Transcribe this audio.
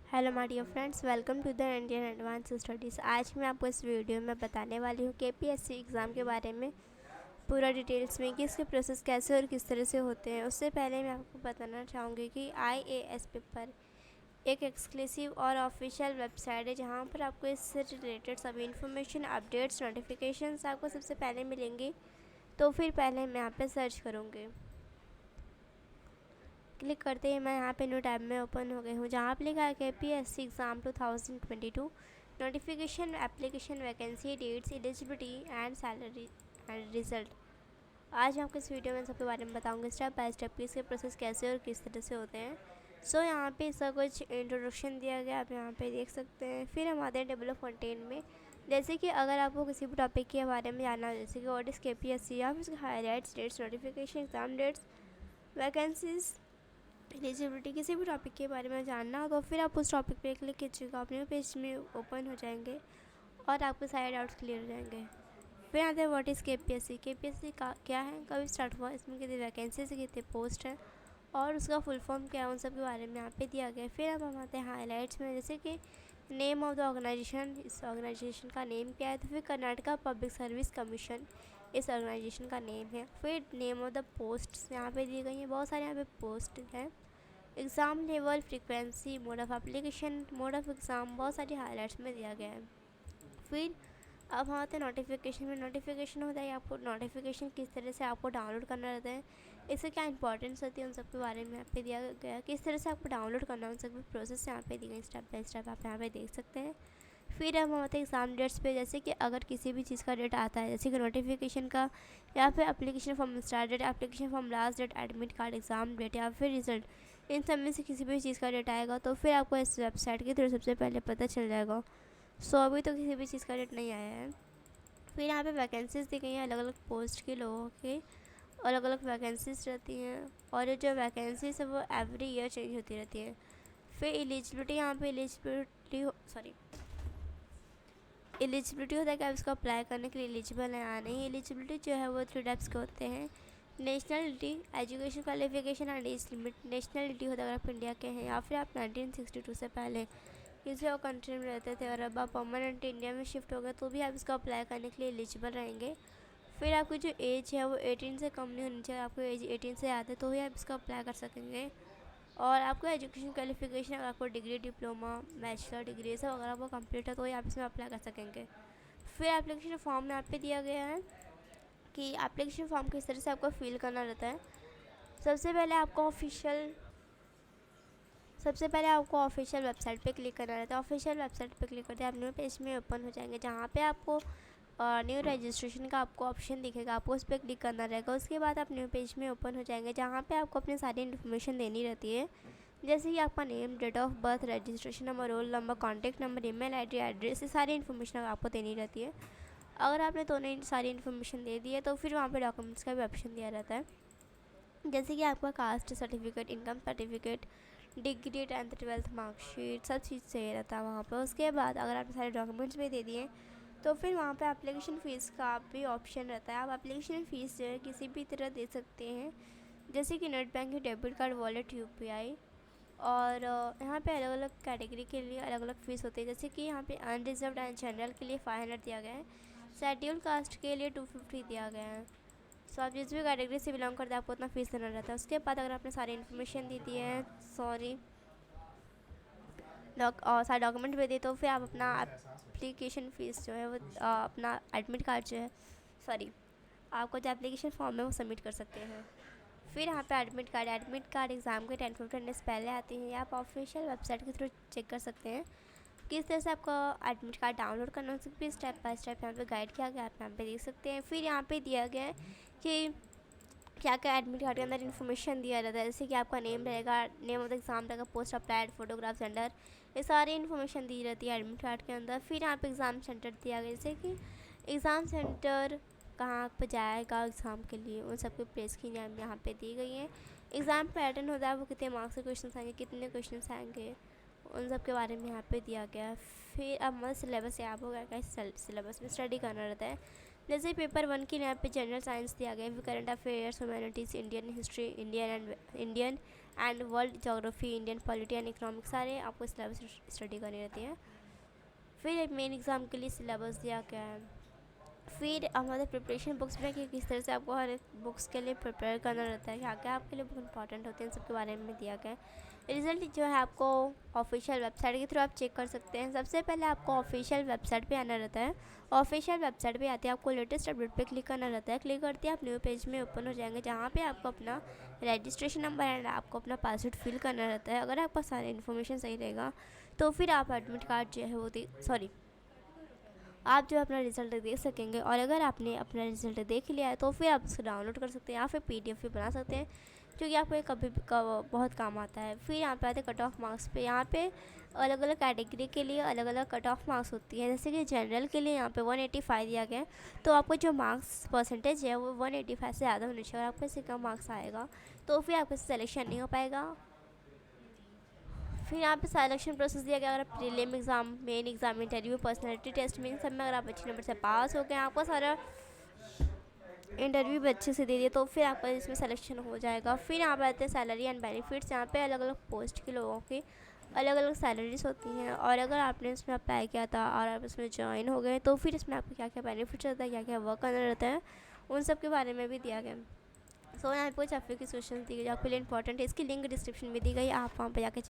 Hello my dear friends, welcome to the Indian advance studies. आज मैं आपको इस वीडियो में बताने वाली हूँ केपीएससी एग्ज़ाम के बारे में पूरा डिटेल्स में कि इसके प्रोसेस कैसे और किस तरह से होते हैं। उससे पहले मैं आपको बताना चाहूँगी कि आईएएस पेपर एक एक्सक्लूसिव और ऑफिशियल वेबसाइट है जहाँ पर आपको इससे रिलेटेड सभी इन्फॉर्मेशन, अपडेट्स, नोटिफिकेशंस आपको सबसे पहले मिलेंगी। तो फिर पहले मैं यहाँ पे सर्च करूँगी। क्लिक करते ही मैं यहाँ पे न्यू टैब में ओपन हो गई हूँ जहाँ पे लिखा है KPSC exam 2022 notification, application, vacancy, dates, eligibility and salary and result. आज मैं आपको इस वीडियो में सबके बारे में बताऊँगी स्टेप बाय स्टेप कि इसके प्रोसेस कैसे और किस तरह से होते हैं। यहाँ पे इसका कुछ इंट्रोडक्शन दिया गया, आप यहाँ पे देख सकते हैं। फिर हम आते हैं टेबल ऑफ कंटेंट में। जैसे कि अगर आपको किसी भी टॉपिक के बारे में जानना हो, जैसे कि व्हाट इज़ केपीएससी या फिर उसके highlights, dates, notification, exam dates, vacancies, eligibility, किसी भी टॉपिक के बारे में जानना हो तो फिर आप उस टॉपिक पे क्लिक कीजिएगा, अपने पेज में ओपन हो जाएंगे और आपके सारे डाउट्स क्लियर हो जाएंगे। फिर आते हैं व्हाट इज़ केपीएससी। केपीएससी का क्या है, कब स्टार्ट हुआ, इसमें कितनी वैकेंसीज, कितने पोस्ट हैं और उसका फुल फॉर्म क्या है, उन सब के बारे में यहाँ पे दिया गया है। फिर अब हम आते हैं हाईलाइट्स में, जैसे कि नेम ऑफ द ऑर्गेनाइजेशन, इस ऑर्गेनाइजेशन का नेम क्या है। तो फिर कर्नाटका पब्लिक सर्विस कमीशन इस ऑर्गेनाइजेशन का नेम है। फिर नेम ऑफ द पोस्ट यहाँ पे दी गई हैं, बहुत सारे यहाँ पे पोस्ट हैं। Exam level, frequency, mode of application, mode of exam, बहुत सारी हाईलाइट्स में दिया गया है। फिर अब हम आते हैं नोटिफिकेशन में। नोटिफिकेशन होता है आपको नोटिफिकेशन किस तरह से आपको डाउनलोड करना रहता है, इससे क्या इंपॉर्टेंस होती है, उन सब के बारे में यहाँ पे दिया गया है। किस तरह से आपको डाउनलोड करना है, उन सब की प्रोसेस यहाँ पे दी गई, स्टेप बाय स्टेप आप यहाँ पे देख सकते हैं। फिर अब हम आते हैं एग्ज़ाम डेट्स पे, जैसे कि अगर किसी भी चीज़ का डेट आता है, जैसे कि नोटिफिकेशन का या फिर application form start date, application form last date, admit card, exam date या फिर रिजल्ट, इन सब में से किसी भी चीज़ का डेट आएगा तो फिर आपको इस वेबसाइट के थ्रू सबसे पहले पता चल जाएगा। अभी तो किसी भी चीज़ का डेट नहीं आया है। फिर यहाँ पे वैकेंसीज़ दी गई हैं, अलग अलग पोस्ट के लोगों के अलग अलग वैकेंसीज रहती हैं और ये जो वैकेंसीज है वो एवरी ईयर चेंज होती रहती है। फिर एलिजिबिलिटी, यहाँ पे एलिजिबिलिटी एलिजिबिलिटी होता है कि आप इसको अप्लाई करने के लिए एलिजिबल हैं या नहीं। एलिजिबिलिटी जो है वो 3 टाइप्स के होते हैं। Nationality, education qualification and age limit. Nationality होता है अगर आप इंडिया के हैं या फिर आप 1962 से पहले किसी और कंट्री में रहते थे और अब आप परमानेंट इंडिया में शिफ्ट हो गए तो भी आप इसको अप्लाई करने के लिए एलिजिबल रहेंगे। फिर आपकी जो एज है वो 18 से कम नहीं होनी चाहिए, आपको एज 18 से आते तो ही आप इसको अप्लाई कर सकेंगे। और आपको एजुकेशन क्वालिफिकेशन, अगर आपको डिग्री, डिप्लोमा, बैचलर डिग्री सब अगर आपको कंप्लीट है तो ही आप इसमें अप्लाई कर सकेंगे। फिर एप्लीकेशन फॉर्म में यहाँ पे दिया गया है कि एप्लीकेशन फॉर्म किस तरह से आपको फिल करना रहता है। सबसे पहले आपको ऑफिशियल वेबसाइट पे क्लिक करना रहता है। ऑफिशियल वेबसाइट पे क्लिक करते हैं आप न्यू पेज में ओपन हो जाएंगे जहाँ पे आपको न्यू रजिस्ट्रेशन का आपको ऑप्शन दिखेगा, आपको उस पर क्लिक करना रहेगा। उसके बाद आप न्यू पेज में ओपन हो जाएंगे जहाँ पे आपको अपनी सारी इन्फॉर्मेशन देनी रहती है, जैसे कि आपका name, date of birth, registration number, roll number, contact number, email ID, address, ये सारी इन्फॉर्मेशन आपको देनी रहती है। अगर आपने दोनों सारी इन्फॉर्मेशन दे दी है तो फिर वहाँ पे डॉक्यूमेंट्स का भी ऑप्शन दिया रहता है, जैसे कि आपका caste certificate, income certificate, degree, 10th 12th marksheet, सब चीज़ चाहिए रहता है वहाँ पर। उसके बाद अगर आपने सारे डॉक्यूमेंट्स भी दे दिए तो फिर वहाँ पे एप्लीकेशन फ़ीस का भी ऑप्शन रहता है। आप एप्लीकेशन फ़ीस जो है किसी भी तरह दे सकते हैं, जैसे कि net banking, debit card, wallet, UPI. और यहाँ पे अलग अलग कैटेगरी के लिए अलग अलग फ़ीस होती है, जैसे कि यहाँ पे अनरिजर्व्ड एंड जनरल के लिए 500 दिया गया है, शेड्यूल कास्ट के लिए 250 दिया गया है। आप जिस भी कैटेगरी से बिलोंग करते हैं आपको उतना फ़ीस देना रहता है। उसके बाद अगर आपने सारी इन्फॉर्मेशन दी दी है, और सारे डॉक्यूमेंट भी दिए तो फिर आप अपना एप्लीकेशन फ़ीस जो है वो अपना एडमिट कार्ड जो है, आपको जो एप्लीकेशन फॉर्म है वो सबमिट कर सकते हैं। फिर यहाँ पे एडमिट कार्ड एग्ज़ाम के 10-15 डेज़ पहले आती हैं, या आप ऑफिशियल वेबसाइट के थ्रू चेक कर सकते हैं किस तरह से आपको एडमिट कार्ड डाउनलोड करना है। भी स्टेप बाय स्टेप यहाँ पे गाइड किया गया, आप यहाँ पे देख सकते हैं। फिर यहाँ पे दिया गया है कि क्या क्या एडमिट कार्ड के अंदर इन्फॉर्मेशन दिया रहता है, जैसे कि आपका नेम रहेगा, नेम ऑफ द एग्ज़ाम रहेगा, पोस्ट अप्लाइड, फोटोग्राफ, जेंडर, ये सारी इन्फॉर्मेशन दी रहती है एडमिट कार्ड के अंदर। फिर यहाँ पे एग्ज़ाम सेंटर दिया गया, जैसे कि एग्ज़ाम सेंटर कहाँ पर जाएगा एग्ज़ाम के लिए, उन सब के प्लेस की नाम यहाँ पे दी गई है। एग्ज़ाम पैटर्न होता है, वो कितने मार्क्स के क्वेश्चन आएंगे, कितने क्वेश्चन आएंगे, उन सब के बारे में यहाँ पे दिया गया है। फिर अब हमारा सिलेबस याद हो गया, इस सिलेबस में स्टडी करना रहता है। जैसे पेपर 1 के यहाँ पे जनरल साइंस दिया गया है, current affairs, humanities, Indian history, Indian and world geography, Indian polity and economic, सारे आपको सिलेबस स्टडी करनी रहती है। फिर मेन एग्ज़ाम के लिए सिलेबस दिया गया है। फिर हमारे प्रिपरेशन बुक्स में कि किस तरह से आपको हर एक बुक्स के लिए प्रिपेयर करना रहता है, क्या क्या आपके लिए बहुत इंपॉर्टेंट होते हैं, इन सब के बारे में दिया गया है। रिज़ल्ट जो है आपको ऑफिशियल वेबसाइट के थ्रू आप चेक कर सकते हैं। सबसे पहले आपको ऑफिशियल वेबसाइट पे आना रहता है। ऑफिशियल वेबसाइट पे आते हैं आपको लेटेस्ट अपडेट पे क्लिक करना रहता है। क्लिक करते हैं आप न्यू पेज में ओपन हो जाएंगे, जहाँ पे आपको अपना रजिस्ट्रेशन नंबर एंड आपको अपना पासवर्ड फिल करना रहता है। अगर आपका सारा इन्फॉर्मेशन सही रहेगा तो फिर आप एडमिट कार्ड जो है वो आप जो अपना रिज़ल्ट देख सकेंगे। और अगर आपने अपना रिज़ल्ट देख लिया है तो फिर आप उसको डाउनलोड कर सकते हैं या फिर PDF भी बना सकते हैं, जो कि आपको ये कभी बहुत काम आता है। फिर यहाँ पे आते हैं कट ऑफ मार्क्स पे। यहाँ पे अलग अलग कैटेगरी के लिए अलग अलग कट ऑफ मार्क्स होती है। जैसे कि जनरल के लिए यहाँ पे 185 दिया गया है, तो आपको जो मार्क्स परसेंटेज है वो 185 से ज़्यादा होनी चाहिए। और आपको इससे कम मार्क्स आएगा तो फिर आपका सिलेक्शन नहीं हो पाएगा। फिर यहाँ पे सिलेक्शन प्रोसेस दिया गया। अगर आप prelim exam, main exam, interview, personality test में इन सब में अगर आप अच्छे नंबर से पास हो गए, आपका सारा इंटरव्यू भी अच्छे से दे दिए, तो फिर आपका इसमें सिलेक्शन हो जाएगा। फिर यहाँ पर आते हैं सैलरी एंड बेनिफिट्स। यहाँ पे अलग अलग पोस्ट के लोगों की अलग अलग सैलरीज होती हैं, और अगर आपने इसमें अप्लाई किया था और आप इसमें ज्वाइन हो गए तो फिर इसमें आपको क्या क्या बेनिफिट्स रहता है, क्या क्या वर्क करना रहता है, उन सब के बारे में भी दिया गया। सो यहाँ पे कुछ आपके क्वेश्चन दिए गए जो आपके लिए इंपॉर्टेंट है। इसकी लिंक डिस्क्रिप्शन में दी गई, आप वहाँ पर जाकर